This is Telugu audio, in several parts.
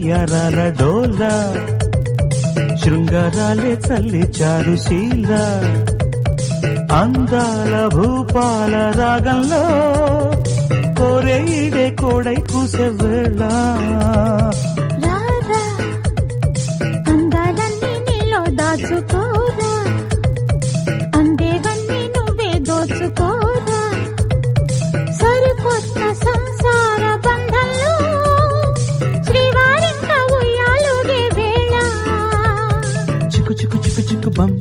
వయ్యారాల డోలా శృంగారాలే చల్లి చారుశీల అందాల భూపాల రాగంలో కోరేడే కోడై కూసే వేళ అందాలన్నీ నీలో దాచుకోరా అందేవన్నీ నువ్వే దోచుకోరా సరికొత్త సంసార బంధంలో శ్రీవారింక ఉయ్యాలుగే వేళ చిక్కు చిక్కు చిక్కు చిక్కు బమ్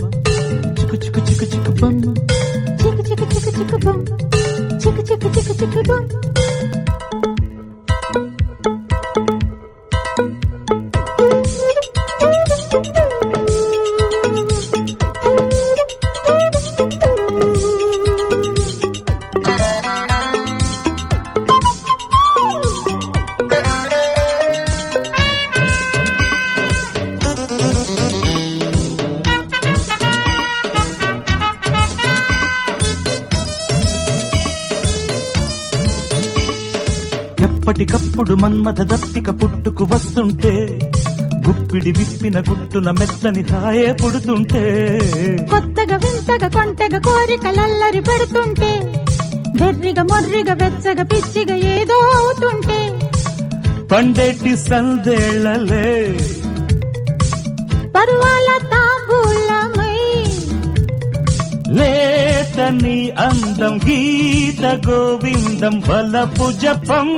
చిక్కు చిక్కు చిక్కు చిక్కు బమ్ చిక్కు చిక్కు చిక్కు చిక్కు బమ్ చిక్కు చిక్కు చిక్కు చిక్కు బమ్ ఎప్పటికప్పుడు మన్మథ దప్పిక పుట్టుకు వస్తుంటే గుప్పిడి విప్పిన గుట్టున మెత్తని హాయే పుడుతుంటే కొత్తగా వింతగా కొంటగా కోరికలల్లరి పెడుతుంటే బెర్రిగా మొర్రిగా వెచ్చగా పిచ్చిగా ఏదో అవుతుంటే పండేటి సందేళ్లలే పరువాల తాంబూలమై లేతని అందం గీత గోవిందం బలపు జపం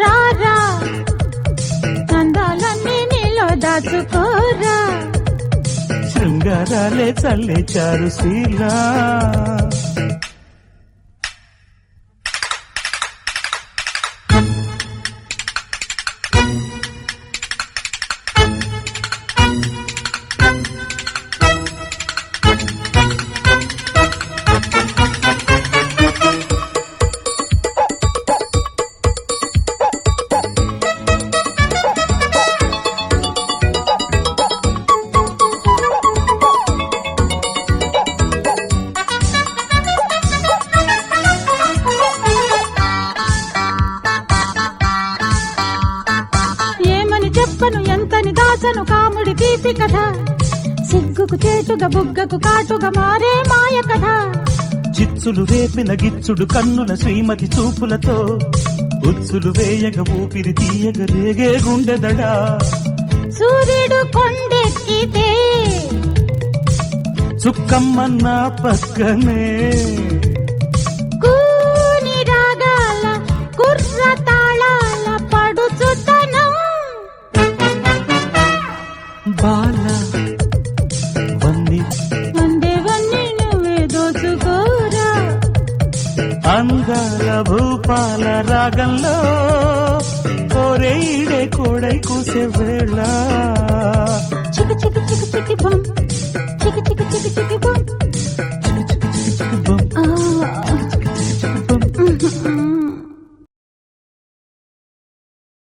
రారా అందాలన్నీ నీలో దాచుకోరా శృంగారాలే చల్లే చారుశీల చెప్పను ఎంతని దాచను కాముడి తీపి కథ సిగ్గుకు చేటుగా బుగ్గకు కాటుగా మారే మాయ కథ చిచ్చులు రేపిన గిచ్చుడు కన్నుల శ్రీమతి చూపులతో ఉచ్చులు వేయగ ఊపిరి తీయగ రేగే గుండెదడా సూర్యుడు కొండెక్కితే చుక్కమ్మ నా పక్కనే కూని రాగాల కుర్ర తాళాల పడుచుతనం బాల వన్ని వందేవన్నీ నువ్వే దోచుకోరా అందాల భూపాల రాగంలో కోరేడే కోడై కూసే వేళ చికి చికి చికి చికి బం